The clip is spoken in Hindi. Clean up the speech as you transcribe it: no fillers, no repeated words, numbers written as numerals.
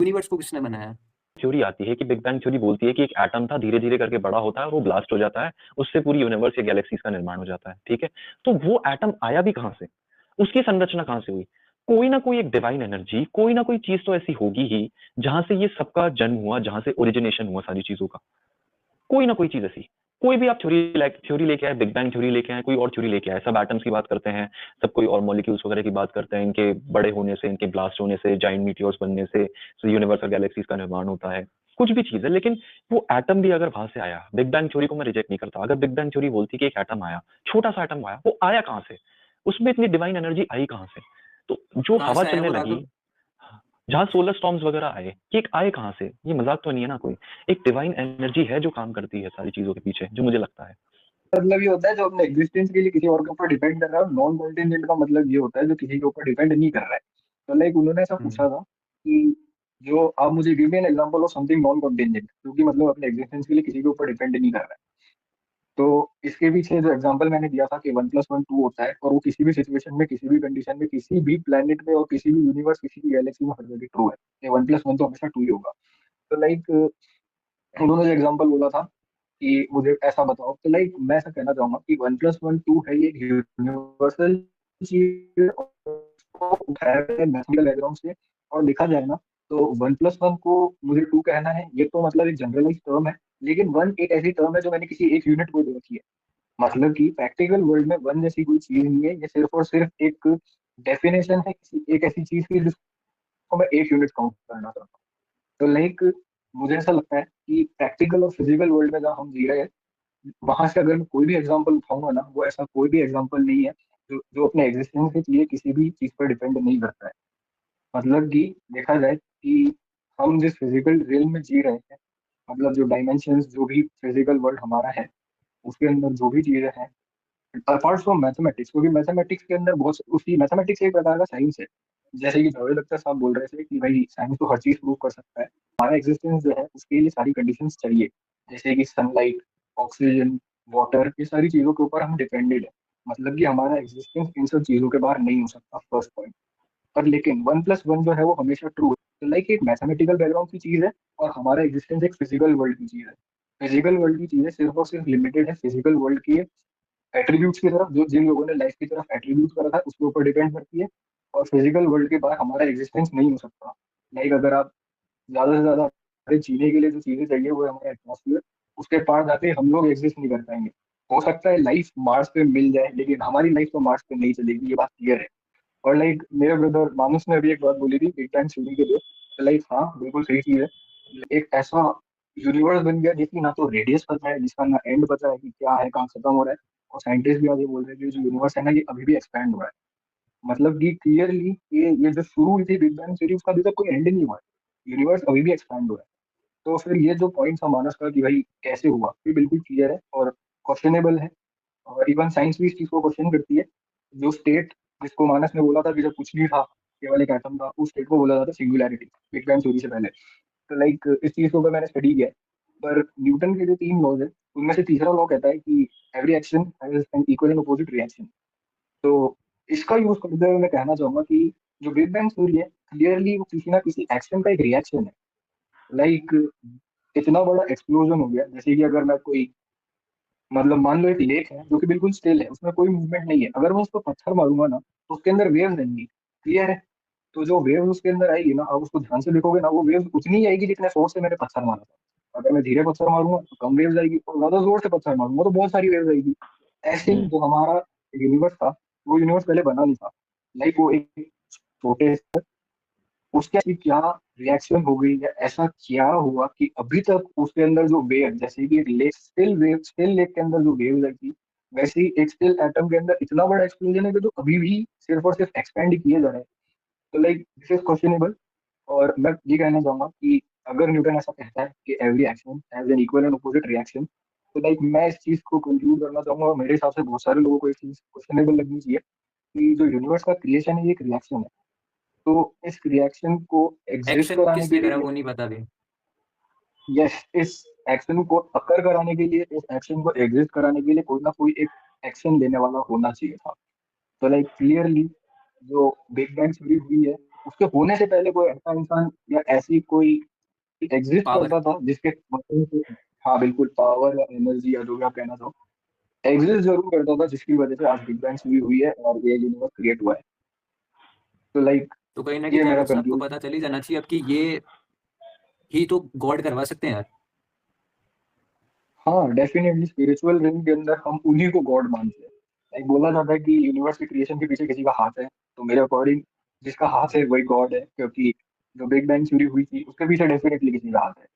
यूनिवर्स को किसने बनाया? थ्योरी आती है कि बिग बैंग थ्योरी बोलती है कि एक एटम था, धीरे-धीरे करके बड़ा होता है और वो ब्लास्ट हो जाता है, उससे पूरी यूनिवर्स या गैलेक्सीज़ का निर्माण हो जाता है, ठीक है? तो वो एटम आया भी कहाँ से? उसकी संरचना कहाँ से हुई? कोई ना कोई एक डिवाइन एनर्जी, कोई ना कोई चीज़ तो ऐसी होगी ही, जहाँ से ये सबका जन्म हुआ, जहाँ से ओरिजिनेशन हुआ सारी चीज़ों का। कोई ना कोई चीज़ ऐसी। कोई भी आप थ्योरी लेके आए, बिग बैंग थ्योरी लेके आए, कोई और थ्योरी लेके आए, सब एटम्स की बात करते हैं, सब कोई और मॉलिक्यूल्स वगैरह की बात करते हैं, इनके बड़े होने से, इनके ब्लास्ट होने से, जायंट मीटियोर्स बनने से यूनिवर्स और गैलेक्सीज़ का निर्माण होता है। कुछ भी चीज़ है, लेकिन वो एटम भी अगर वहाँ से आया, बिग बैंग थ्योरी को मैं रिजेक्ट नहीं करता। अगर बिग बैंग थ्योरी बोलती कि एक एटम आया, छोटा-सा एटम आया, वो आया कहाँ से? उसमें इतनी डिवाइन एनर्जी आई कहाँ से? तो जो कहाँ हवा से आया चलने वो लगी, राघव? जहाँ सोलर स्टॉर्म्स वगैरह आए, ये आए कहाँ से? ये मज़ाक तो नहीं है ना कोई? एक डिवाइन एनर्जी है जो काम करती है सारी चीज़ों के पीछे, जो मुझे लगता है। मतलब ये होता है जो अपने एग्जिस्टेंस के लिए किसी और के ऊपर डिपेंड कर रहा है, नॉन कॉन्टेंजेंट का मतलब ये होता है जो किसी के ऊपर डिपेंड नहीं कर रहा है। तो लाइक उन्होंने ऐसा पूछा था कि जो आप मुझे give me an example of something non contingent, जो कि मतलब अपने एग्जिस्टेंस के लिए किसी के ऊपर डिपेंड नहीं कर रहा है। तो इसके पीछे जो एग्जांपल मैंने दिया था कि 1+1 2 होता है, और वो किसी भी सिचुएशन में, किसी भी कंडीशन में, किसी भी प्लेनेट में और किसी भी यूनिवर्स, किसी भी गैलेक्सी में हर जगह ट्रू है। ये 1+1 तो हमेशा 2 ही होगा। तो लाइक उन्होंने जो एग्जांपल बोला था कि मुझे ऐसा बताओ, तो लाइक मैं ऐसा कहना चाहूंगा कि 1+1 2 है, ये यूनिवर्सल चीज, उसको उठाया है मैथमेटिकल बैकग्राउंड से। और देखा जाए ना, तो 1+1 को मुझे 2 कहना है, ये तो मतलब एक जनरलाइज टर्म है। लेकिन 1 एक ऐसी टर्म है जो मैंने किसी एक यूनिट को दे रखी है। मतलब कि प्रैक्टिकल वर्ल्ड में 1 जैसी कोई चीज नहीं है, ये सिर्फ और सिर्फ एक डेफिनेशन है किसी एक ऐसी चीज की जिसको मैं एक यूनिट काउंट करना चाहता हूँ। तो लाइक मुझे ऐसा लगता है कि प्रैक्टिकल और फिजिकल वर्ल्ड में जहाँ हम जी रहे हैं, वहां से अगर मैं कोई भी एग्जांपल उठाऊंगा ना, वो ऐसा कोई भी एग्जांपल नहीं है जो जो अपने एग्जिस्टेंस के लिए किसी भी चीज पर डिपेंड नहीं करता है। मतलब कि देखा जाए कि हम जिस फिजिकल रियल्म में जी रहे हैं, मतलब जो डायमेंशंस, जो भी फिजिकल वर्ल्ड हमारा है, उसके अंदर जो भी चीजें हैं, अपार्ट फ्रॉम मैथमेटिक्स, क्योंकि मैथमेटिक्स के अंदर बहुत उसकी मैथमेटिक्स एक प्रकार का साइंस है। जैसे कि जावेद अख्तर साहब बोल रहे थे कि भाई साइंस तो हर चीज प्रूव कर सकता है, हमारा एग्जिस्टेंस जो है उसके लिए सारी कंडीशंस चाहिए। जैसे कि सनलाइट, ऑक्सीजन, वाटर, ये सारी चीजों के ऊपर हम डिपेंडेड है। मतलब कि हमारा एग्जिस्टेंस इन सब चीजों के बाहर नहीं हो सकता, फर्स्ट पॉइंट। पर लेकिन 1+1 जो है वो हमेशा ट्रू है। तो लाइक एक मैथमेटिकल बैकग्राउंड की चीज है, और हमारा एग्जिस्टेंस एक फिजिकल वर्ल्ड की चीज है। फिजिकल वर्ल्ड की चीजें सिर्फ और सिर्फ लिमिटेड है फिजिकल वर्ल्ड की एट्रीब्यूट्स की तरफ, जो जिन लोगों ने लाइफ की तरफ एट्रीब्यूट करा था उसके ऊपर डिपेंड करती है। और फिजिकल वर्ल्ड के बाहर हमारा एग्जिस्टेंस नहीं हो सकता। लाइक अगर आप ज्यादा से ज्यादा हमारे जीने के लिए जो चीजें चाहिए वो है हमारा एटमोसफियर, उसके पार जाके हम लोग एग्जिस्ट नहीं कर पाएंगे। हो सकता है लाइफ मार्स पे मिल जाए, लेकिन हमारी लाइफ तो मार्स पे नहीं चलेगी, ये बात क्लियर है। और लाइक मेरे ब्रदर मानुस ने अभी एक बात बोली थी बिग बैंग थ्योरी के लिए, लाइक हाँ बिल्कुल सही चीज है। एक ऐसा यूनिवर्स बन गया जिसकी ना तो रेडियस पता है, जिसका ना एंड पता है कि क्या है, कहाँ खत्म हो रहा है। और साइंटिस्ट भी आज ये बोल रहे हैं कि जो यूनिवर्स है ना, ये अभी भी एक्सपैंड हो रहा है। मतलब कि क्लियरली ये जो शुरू हुई थी बिग बैंग थ्योरी, उसका अभी तक कोई एंड नहीं हुआ है। यूनिवर्स अभी भी एक्सपैंड हो रहा है। तो फिर ये जो पॉइंट था मानस का कि भाई कैसे हुआ, ये बिल्कुल क्लियर है और क्वेश्चनेबल है। और इवन साइंस भी इस चीज को क्वेश्चन करती है। जो स्टेट जिसको मानस ने बोला था कि जब कुछ नहीं था, केवल एक एटम था, उस स्टेट को बोला जाता है सिंगुलैरिटी, बिग बैंग थ्योरी से पहले। तो लाइक इस चीज को अगर मैंने स्टडी किया है, पर न्यूटन के जो 3 लॉज है, उनमें से तीसरा लॉ कहता है कि every action has an equal and opposite reaction. तो इसका यूज करते हुए मैं कहना चाहूंगा कि जो बिग बैंग थ्योरी है, क्लियरली वो किसी ना किसी एक्शन का एक रिएक्शन है। लाइक इतना बड़ा एक्सप्लोजन हो गया, जैसे कि अगर मैं कोई, मतलब मान लो एक लेक है जो कि बिल्कुल स्टिल है, उसमें कोई मूवमेंट नहीं है, अगर मैं उस पर पत्थर मारूंगा ना, तो उसके अंदर वेव्स आएंगी। क्लियर है? तो जो वेव्स उसके अंदर आएगी ना, आप उसको ध्यान से देखोगे ना, वो वेव्स उतनी ही आएगी जितने फोर्स से मैंने पत्थर मारा था। अगर मैं धीरे पत्थर मारूंगा तो कम वेव्स आएगी, और ज्यादा जोर से पत्थर मारूंगा तो बहुत सारी वेव्स आएगी। ऐसे ही जो हमारा यूनिवर्स था, वो यूनिवर्स पहले बना नहीं था। लाइक वो एक छोटे, उसके अभी क्या रिएक्शन हो गई, या ऐसा क्या हुआ कि अभी तक उसके अंदर जो वेव, जैसे कि एक लेक, स्टिल लेक के अंदर जो वेव आई थी, वैसे ही एक स्टिल एटम के अंदर इतना बड़ा एक्सप्लोजन है कि जो अभी भी सिर्फ और सिर्फ एक्सपेंड किए जा रहे हैं। तो लाइक दिस इज क्वेश्चनेबल। और मैं ये कहना चाहूंगा कि अगर न्यूटन ऐसा कहता है कि every action has an equal and opposite reaction, तो लाइक मैं इस चीज को कंक्लूड करना चाहूंगा, और मेरे हिसाब से बहुत सारे लोगों को ये चीज क्वेश्चनेबल लगनी चाहिए कि जो यूनिवर्स का क्रिएशन है, ये एक रिएक्शन है। तो इस रिएक्शन को एग्जिस्ट एक्शन कराने किसने के करा लिए, वो नहीं पता भी। यस, इस एक्शन को अकर कराने के लिए, इस एक्शन को एग्जिस्ट कराने के लिए कोई ना कोई एक एक्शन लेने वाला होना चाहिए था। तो लाइक क्लियरली जो बिग बैंग थ्योरी हुई है, उसके होने से पहले कोई ऐसा इंसान या ऐसी कोई एग्जिस्ट पावर। करता था जिसके माध्यम से, हाँ बिल्कुल, पावर या एनर्जी या जो भी आप कहना चाहो, एग्जिस्ट जरूर करता था, जिसकी वजह से आज बिग बैंग थ्योरी हुई है और ये यूनिवर्स क्रिएट हुआ है। तो लाइक तो कहीं ना ये कहीं मेरा यार सबको कंक्लूजन। पता चल ही जाना चाहिए अब कि ये ही तो गॉड करवा सकते हैं यार। हाँ डेफिनेटली स्पिरिचुअल रिंग के अंदर हम उन्हीं को गॉड मानते हैं। लाइक बोला जाता है कि यूनिवर्स के क्रिएशन के पीछे किसी का हाथ है, तो मेरे अकॉर्डिंग जिसका हाथ है वही गॉड है, क्योंकि जो बिग बैंग थ्योरी हुई थी उसके पीछे डेफिनेटली किसी का हाथ है।